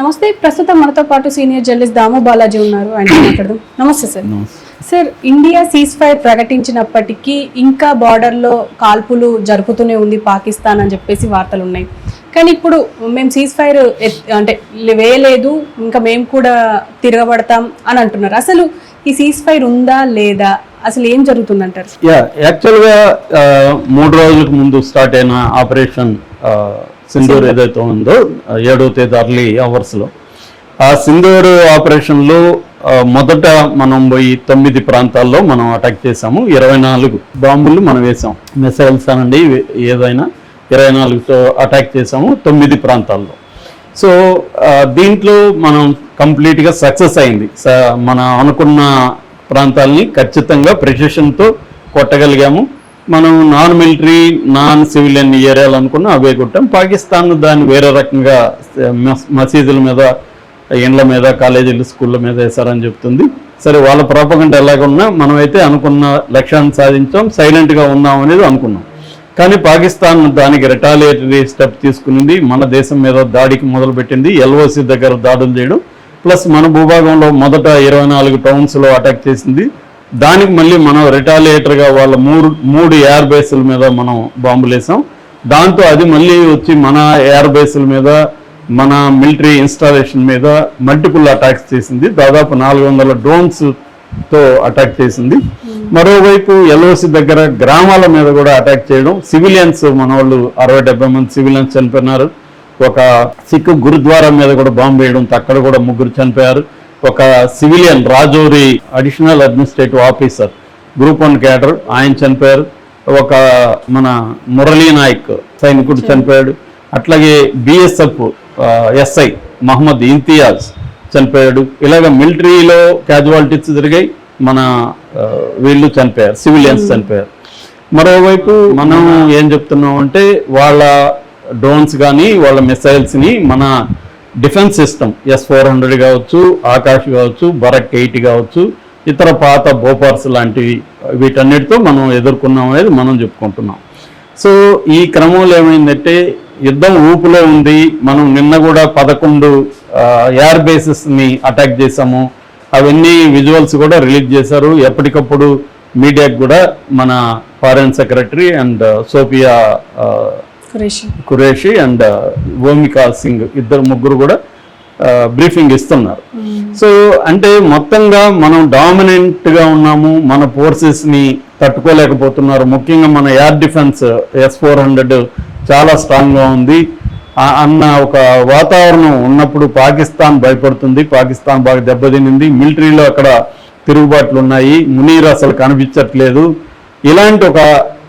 నమస్తే. ప్రస్తుతం మనతో పాటు సీనియర్ జర్నలిస్ట్ దాము బాలాజీ ఉన్నారు. ఆయన మాట్లాడదాం. నమస్తే sir. Sir, India cease fire ప్రకటించినప్పటికీ ఇంకా బార్డర్లో కాల్పులు జరుపుతూనే ఉంది పాకిస్తాన్ అని చెప్పేసి వార్తలు ఉన్నాయి. కానీ ఇప్పుడు మేము సీజ్ ఫైర్ అంటే వేయలేదు, ఇంకా మేము కూడా తిరగబడతాం అని అంటున్నారు. అసలు ఈ సీజ్ ఫైర్ ఉందా లేదా, అసలు ఏం జరుగుతుందంటారు? యాక్చువల్గా 3 రోజులకు ముందు స్టార్ట్ అయిన ఆపరేషన్ సింధూర్ ఏదైతే ఉందో 7వ తేదీ అర్లీ అవర్స్లో, ఆ సింధూర్ ఆపరేషన్లో మొదట మనం పోయి 9 ప్రాంతాల్లో మనం అటాక్ చేసాము. 24 బాంబులు మనం వేసాం, మిసైల్స్ అనండి ఏదైనా 24తో అటాక్ చేసాము 9 ప్రాంతాల్లో. సో దీంట్లో మనం కంప్లీట్గా సక్సెస్ అయింది. మనం అనుకున్న ప్రాంతాలని ఖచ్చితంగా ప్రెసిషన్తో కొట్టగలిగాము. మనం నాన్ మిలిటరీ నాన్ సివిలియన్ ఏరియాలు అనుకున్నా అవే కొట్టాం. పాకిస్తాన్ దాన్ని వేరే రకంగా మసీదుల మీద, ఇండ్ల మీద, కాలేజీలు, స్కూళ్ళ మీద వేశారని చెప్తుంది. సరే, వాళ్ళ ప్రాపగండా ఎలాగున్నా మనమైతే అనుకున్న లక్ష్యాన్ని సాధించాం, సైలెంట్గా ఉన్నాం అనేది అనుకున్నాం. కానీ పాకిస్తాన్ దానికి రిటాలియేటరీ స్టెప్ తీసుకునింది, మన దేశం మీద దాడికి మొదలుపెట్టింది. LOC దగ్గర దాడులు చేయడం, ప్లస్ మన భూభాగంలో మొదట 24 టౌన్స్లో అటాక్ చేసింది. దానికి మళ్ళీ మనం రిటాలియేటర్గా వాళ్ళ 3 ఎయిర్ బేస్ల మీద మనం బాంబులు వేసాం. దాంతో అది మళ్ళీ వచ్చి మన ఎయిర్ బేస్ల మీద, మన మిలిటరీ ఇన్స్టాలేషన్ మీద మల్టిపుల్ అటాక్స్ చేసింది. దాదాపు 400 డ్రోన్స్తో అటాక్ చేసింది. మరోవైపు LOC దగ్గర గ్రామాల మీద కూడా అటాక్ చేయడం, సివిలియన్స్ మన వాళ్ళు 60-70 మంది సివిలియన్స్ చనిపోయినారు. ఒక సిక్ గురుద్వారా మీద కూడా బాంబు వేయడం, అక్కడ కూడా 3 చనిపోయారు. ఒక civilian Rajouri additional administrative officer group 1 cadre, ఆయన చనిపోయారు. ఒక మన మురళీ నాయక్ సైనికుడు చనిపోయాడు. అట్లాగే BSF SI మహమ్మద్ ఇంతియాజ్ చనిపోయాడు. ఇలాగ మిలిటరీలో క్యాజువాలిటీస్ జరిగాయి, మన వీళ్ళు చనిపోయారు, సివిలియన్స్ చనిపోయారు. మరోవైపు మనం ఏం చెప్తున్నాం అంటే, వాళ్ళ డ్రోన్స్ కానీ వాళ్ళ మిసైల్స్ని మన డిఫెన్స్ సిస్టమ్ S-400 కావచ్చు, ఆకాష్ కావచ్చు, బరక్ 8 కావచ్చు, ఇతర పాత బోపార్స్ లాంటివి, వీటన్నిటితో మనం ఎదుర్కొన్నాం అనేది మనం చెప్పుకుంటున్నాం. సో ఈ క్రమంలో ఏమైందంటే, యుద్ధం ఊపులో ఉంది. మనం నిన్న కూడా 11 ఎయిర్ బేసెస్ని అటాక్ చేసాము. అవన్నీ విజువల్స్ కూడా రిలీజ్ చేశారు. ఎప్పటికప్పుడు మీడియాకి కూడా మన foreign secretary and Sofiya Qureshi and Vyomika Singh ముగ్గురు కూడా బ్రీఫింగ్ ఇస్తున్నారు. సో అంటే మొత్తంగా మనం డామినెంట్గా ఉన్నాము, మన ఫోర్సెస్ని తట్టుకోలేకపోతున్నారు. ముఖ్యంగా మన ఎయిర్ డిఫెన్స్ S-400 చాలా స్ట్రాంగ్గా ఉంది అన్న ఒక వాతావరణం ఉన్నప్పుడు పాకిస్తాన్ భయపడుతుంది. పాకిస్తాన్ బాగా దెబ్బతినింది. మిలిటరీలో అక్కడ తిరుగుబాట్లు ఉన్నాయి, మునీర్ అసలు కనిపించట్లేదు. ఇలాంటి ఒక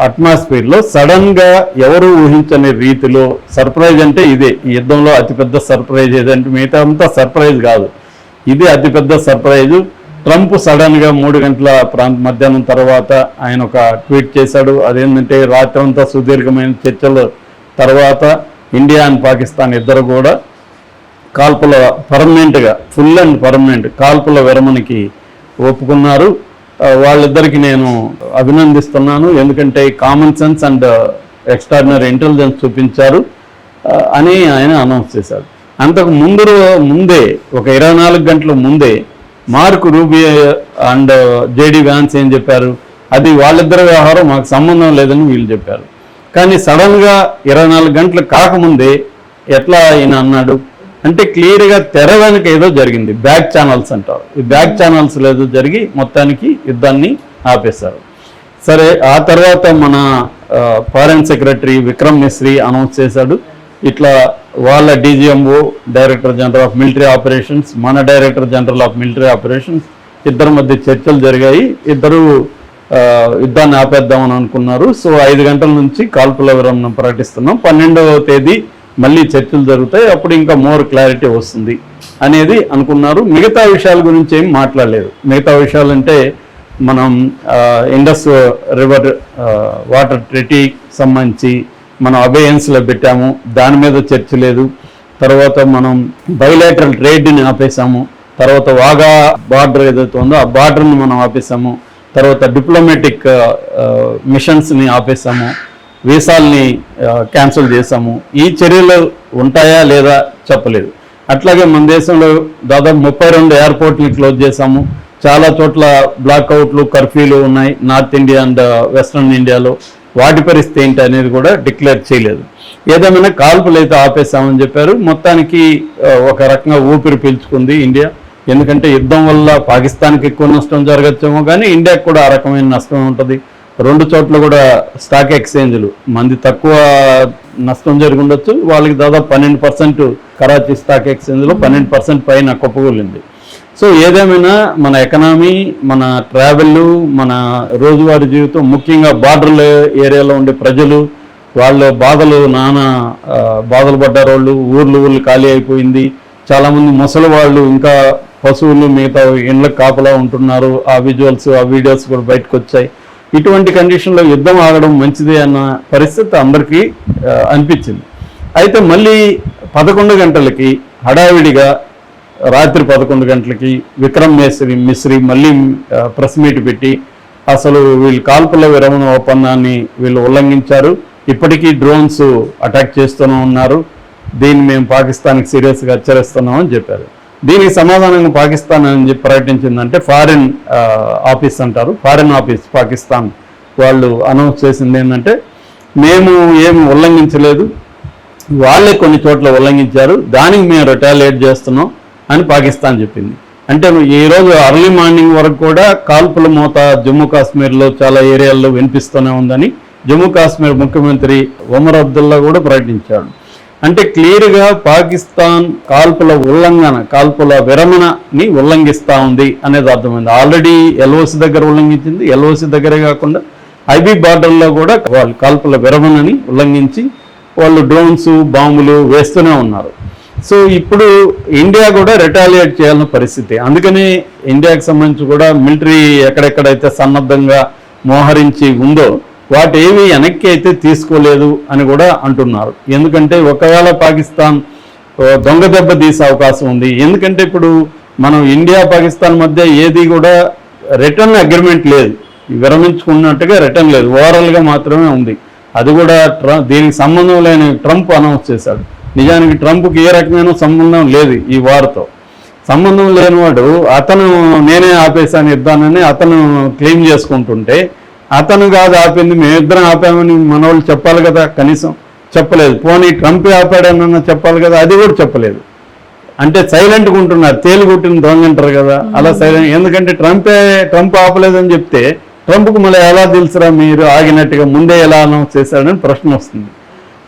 అట్మాస్ఫియర్లో సడన్గా ఎవరు ఊహించని రీతిలో సర్ప్రైజ్ అంటే ఇదే ఈ యుద్ధంలో అతిపెద్ద సర్ప్రైజ్. ఏదంటే మిగతా అంతా సర్ప్రైజ్ కాదు, ఇది అతిపెద్ద సర్ప్రైజు. ట్రంప్ సడన్గా 3 గంటల మధ్యాహ్నం తర్వాత ఆయన ఒక ట్వీట్ చేశాడు. అదేంటంటే, రాత్రంతా సుదీర్ఘమైన చర్చల తర్వాత ఇండియా అండ్ పాకిస్తాన్ ఇద్దరు కూడా కాల్పుల పర్మనెంట్గా, ఫుల్ అండ్ పర్మనెంట్ కాల్పుల విరమణకి ఒప్పుకున్నారు. వాళ్ళిద్దరికి నేను అభినందిస్తున్నాను, ఎందుకంటే common sense and extraordinary intelligence చూపించారు అని ఆయన అనౌన్స్ చేశారు. అంతకు ముందే ఒక 24 గంటల ముందే Marco Rubio and JD Vance ఏం చెప్పారు, అది వాళ్ళిద్దరి వ్యవహారం, మాకు సంబంధం లేదని వీళ్ళు చెప్పారు. కానీ సడన్గా 24 గంటలు కాకముందే ఎట్లా ఆయన అన్నాడు అంటే, క్లియర్గా తెర వెనుక ఏదో జరిగింది, బ్యాక్ ఛానల్స్ అంటారు. ఈ బ్యాక్ ఛానల్స్ ఏదో జరిగి మొత్తానికి యుద్ధాన్ని ఆపేశారు. సరే, ఆ తర్వాత మన foreign secretary Vikram Misri announce చేశాడు, ఇట్లా వాళ్ళ DGMO director general of military operations, మన director general of military operations ఇద్దరి మధ్య చర్చలు జరిగాయి. ఇద్దరు యుద్ధాన్ని ఆపేద్దామని అనుకున్నారు. సో 5 గంటల నుంచి కాల్పుల విరమణ ప్రకటిస్తున్నాం. 12వ తేదీ మళ్ళీ చర్చలు జరుగుతాయి, అప్పుడు ఇంకా మోర్ క్లారిటీ వస్తుంది అనేది అనుకున్నారు. మిగతా విషయాల గురించి ఏం మాట్లాడలేదు. మిగతా విషయాలంటే, మనం ఇండస్ రివర్ వాటర్ ట్రీటీ సంబంధించి మనం అబేయన్స్లో పెట్టాము, దాని మీద చర్చ లేదు. తర్వాత మనం బైలాటరల్ ట్రేడ్ని ఆపేసాము. తర్వాత వాగా బార్డర్ ఏదైతే ఉందో ఆ బార్డర్ని మనం ఆపేసాము. తర్వాత డిప్లొమాటిక్ మిషన్స్ని ఆపేసాము. వీసాల్ని క్యాన్సిల్ చేశాము. ఈ చర్యలు ఉంటాయా లేదా చెప్పలేదు. అట్లాగే మన దేశంలో దాదాపు 32 ఎయిర్పోర్ట్లు క్లోజ్ చేశాము. చాలా చోట్ల బ్లాక్అవుట్లు, కర్ఫ్యూలు ఉన్నాయి నార్త్ ఇండియా అండ్ వెస్ట్రన్ ఇండియాలో. వాటి పరిస్థితి ఏంటి అనేది కూడా డిక్లేర్ చేయలేదు. ఏదేమైనా కాల్పులు అయితే ఆపేశామని చెప్పారు. మొత్తానికి ఒక రకంగా ఊపిరి పీల్చుకుంది ఇండియా. ఎందుకంటే యుద్ధం వల్ల పాకిస్తాన్కి ఎక్కువ నష్టం జరగచ్చేమో కానీ ఇండియాకి కూడా ఆ రకమైన నష్టం ఉంటుంది. 2 చోట్ల కూడా స్టాక్ ఎక్స్చేంజ్లు మంది తక్కువ నష్టం జరిగి ఉండొచ్చు, వాళ్ళకి దాదాపు 12% కరాచీ స్టాక్ ఎక్స్చేంజ్లో 12% పైన కుప్పకూలింది. సో ఏదేమైనా మన ఎకనామీ, మన ట్రావెల్, మన రోజువారీ జీవితం, ముఖ్యంగా బార్డర్ ఏరియాలో ఉండే ప్రజలు, వాళ్ళ బాధలు బాధలు పడ్డారు. వాళ్ళు ఊర్లు ఖాళీ అయిపోయింది. చాలామంది ముసలి వాళ్ళు, ఇంకా పశువులు, మిగతా ఇండ్లకు కాపలా ఉంటున్నారు. ఆ విజువల్స్, ఆ వీడియోస్ కూడా బయటకు వచ్చాయి. ఇటువంటి కండిషన్లో యుద్ధం ఆగడం మంచిదే అన్న పరిస్థితి అందరికీ అనిపించింది. అయితే మళ్ళీ 11 గంటలకి హడావిడిగా, రాత్రి 11 గంటలకి విక్రమ్ మిశ్రీ మళ్ళీ ప్రెస్ మీట్ పెట్టి అసలు వీళ్ళు కాల్పుల విరమణ ఒప్పందాన్ని వీళ్ళు ఉల్లంఘించారు, ఇప్పటికీ డ్రోన్స్ అటాక్ చేస్తూనే ఉన్నారు, దీన్ని మేము పాకిస్తాన్కి సీరియస్గా హెచ్చరిస్తున్నామని చెప్పారు. దీనికి సమాధానంగా పాకిస్తాన్ అని చెప్పి ప్రకటించిందంటే ఫారిన్ ఆఫీస్ అంటారు, ఫారిన్ ఆఫీస్ పాకిస్తాన్ వాళ్ళు అనౌన్స్ చేసింది ఏంటంటే మేము ఏమి ఉల్లంఘించలేదు, వాళ్ళే కొన్ని చోట్ల ఉల్లంఘించారు, దానికి మేము రిటాలియేట్ చేస్తున్నాం అని పాకిస్తాన్ చెప్పింది. అంటే ఈరోజు అర్లీ మార్నింగ్ వరకు కూడా కాల్పుల మోత జమ్మూ కాశ్మీర్లో చాలా ఏరియాల్లో వినిపిస్తూనే ఉందని జమ్మూ కాశ్మీర్ ముఖ్యమంత్రి ఒమర్ అబ్దుల్లా కూడా ప్రకటించాడు. అంటే క్లియర్గా పాకిస్తాన్ కాల్పుల విరమణని ఉల్లంఘిస్తూ ఉంది అనేది అర్థమైంది. ఆల్రెడీ ఎల్ఓసి దగ్గర ఉల్లంఘించింది, ఎల్ఓసి దగ్గరే కాకుండా ఐబీ బార్డర్లో కూడా వాళ్ళు కాల్పుల విరమణని ఉల్లంఘించి వాళ్ళు డ్రోన్స్, బాంబులు వేస్తూనే ఉన్నారు. సో ఇప్పుడు ఇండియా కూడా రిటాలియేట్ చేయాల్సిన పరిస్థితి. అందుకని ఇండియాకి సంబంధించి కూడా మిలిటరీ ఎక్కడెక్కడైతే సన్నద్ధంగా మోహరించి ఉందో వాటి ఏవి వెనక్కి అయితే తీసుకోలేదు అని కూడా అంటున్నారు. ఎందుకంటే ఒకవేళ పాకిస్తాన్ దొంగ దెబ్బ తీసే అవకాశం ఉంది. ఎందుకంటే ఇప్పుడు మనం ఇండియా పాకిస్తాన్ మధ్య ఏది కూడా రిటర్న్ అగ్రిమెంట్ లేదు, విరమించుకున్నట్టుగా రిటర్న్ లేదు, ఓవరాల్గా మాత్రమే ఉంది. అది కూడా దీనికి సంబంధం లేని ట్రంప్ అనౌన్స్ చేశాడు. నిజానికి ట్రంప్కి ఏ రకమైన సంబంధం లేదు ఈ వార్తో. సంబంధం లేనివాడు అతను నేనే ఆపేశాను యుద్ధానని అతను క్లెయిమ్ చేసుకుంటుంటే, అతను కాదు ఆపింది, మేమిద్దరం ఆపామని మన వాళ్ళు చెప్పాలి కదా, కనీసం చెప్పలేదు. పోనీ ట్రంపే ఆపాడనన్నా చెప్పాలి కదా, అది కూడా చెప్పలేదు. అంటే సైలెంట్గా ఉంటున్నారు, తేలిగుట్టిన దొంగంటారు కదా, అలా సైలెంట్. ఎందుకంటే ట్రంప్ ఆపలేదని చెప్తే ట్రంప్కు మళ్ళీ ఎలా తెలుసురా మీరు ఆగినట్టుగా, ముందే ఎలా అనౌన్స్ చేశాడని ప్రశ్న వస్తుంది.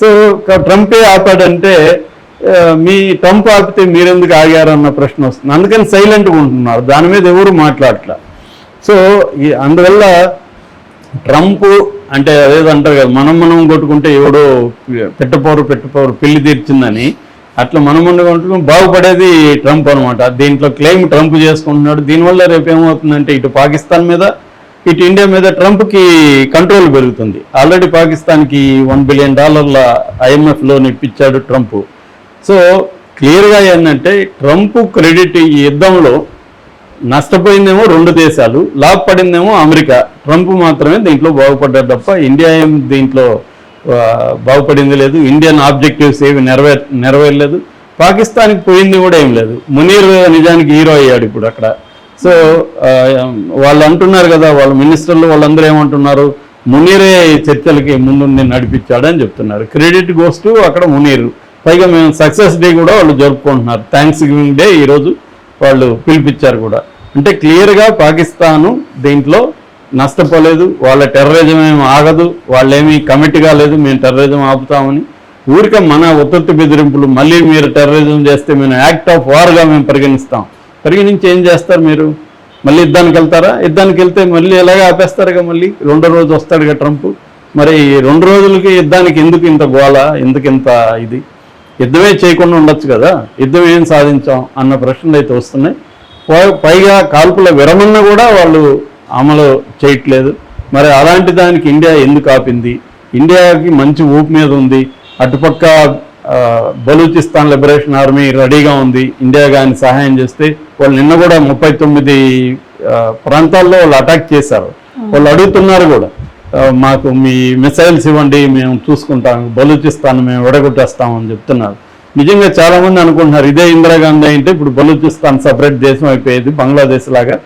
సో ట్రంపే ఆపాడంటే మీ ట్రంప్ ఆపితే మీరెందుకు ఆగారన్న ప్రశ్న వస్తుంది. అందుకని సైలెంట్గా ఉంటున్నారు, దాని మీద ఎవరు మాట్లాడట్లా. సో అందువల్ల ట్రంప్ అంటే అదేదంటారు కదా, మనం కొట్టుకుంటే ఎవడో పెట్టపోరు పెళ్లి తీర్చిందని, అట్లా మనం కొట్టుకుని బాగుపడేది ట్రంప్ అనమాట. దీంట్లో క్లెయిమ్ ట్రంప్ చేసుకుంటున్నాడు. దీనివల్ల రేపు ఏమవుతుందంటే ఇటు పాకిస్తాన్ మీద, ఇటు ఇండియా మీద ట్రంప్కి కంట్రోల్ పెరుగుతుంది. ఆల్రెడీ పాకిస్తాన్కి $1 బిలియన్ IMF లోన్ ఇప్పించాడు ట్రంప్. సో క్లియర్గా ఏంటంటే ట్రంప్ క్రెడిట్ ఈ యుద్ధంలో నష్టపోయిందేమో 2 దేశాలు, లాభపడిందేమో అమెరికా. ట్రంప్ మాత్రమే దీంట్లో బాగుపడ్డాడు తప్ప ఇండియా ఏం దీంట్లో బాగుపడింది లేదు. ఇండియన్ ఆబ్జెక్టివ్స్ ఏవి నెరవేరలేదు. పాకిస్తాన్కి పోయింది కూడా ఏం లేదు. మునీర్ నిజానికి హీరో అయ్యాడు ఇప్పుడు అక్కడ. సో వాళ్ళు అంటున్నారు కదా, వాళ్ళ మినిస్టర్లు వాళ్ళందరూ ఏమంటున్నారు, మునీరే చర్చలకి ముందుండి నడిపించాడని చెప్తున్నారు. క్రెడిట్ గోస్ టు అక్కడ మునీర్. పైగా మేము సక్సెస్ డే కూడా వాళ్ళు జరుపుకుంటున్నారు, థ్యాంక్స్ గివింగ్ డే ఈరోజు వాళ్ళు పిలిపించారు కూడా. అంటే క్లియర్గా పాకిస్తాను దీంట్లో నష్టపోలేదు, వాళ్ళ టెర్రరిజం ఏమి ఆగదు, వాళ్ళేమీ కమిట్ కాలేదు మేము టెర్రరిజం ఆపుతామని. ఊరికే మన ఒత్తిడి బెదిరింపులు, మళ్ళీ మీరు టెర్రరిజం చేస్తే మేము యాక్ట్ ఆఫ్ వార్గా మేము పరిగణించి ఏం చేస్తారు మీరు? మళ్ళీ యుద్ధానికి వెళ్తారా? యుద్ధానికి వెళ్తే మళ్ళీ ఎలాగ ఆపేస్తారుగా, మళ్ళీ 2వ రోజు వస్తాడుగా ట్రంప్. మరి 2 రోజులకి యుద్ధానికి ఎందుకు ఇంత గోళ, ఎందుకు ఇంత ఇది? యుద్ధమే చేయకుండా ఉండొచ్చు కదా, యుద్ధం ఏం సాధించాం అన్న ప్రశ్నలు అయితే వస్తున్నాయి. పైగా కాల్పుల విరమణ కూడా వాళ్ళు అమలు చేయట్లేదు. మరి అలాంటి దానికి ఇండియా ఎందుకు ఆపింది? ఇండియాకి మంచి ఊపు మీద ఉంది. అటుపక్క బలూచిస్తాన్ లిబరేషన్ ఆర్మీ రెడీగా ఉంది. ఇండియా కానీ సహాయం చేస్తే, వాళ్ళు నిన్న కూడా 39 ప్రాంతాల్లో వాళ్ళు అటాక్ చేశారు. వాళ్ళు అడుగుతున్నారు కూడా, మాకు మీ మిసైల్స్ ఇవ్వండి మేము చూసుకుంటాం, బలూచిస్తాన్ మేము విడగొట్టేస్తామని చెప్తున్నారు. నిజంగా చాలా మంది అనుకుంటున్నారు ఇదే ఇందిరాగాంధీ అంటే ఇప్పుడు బలూచిస్తాన్ సపరేట్ దేశం అయిపోయేది బంగ్లాదేశ్ లాగా.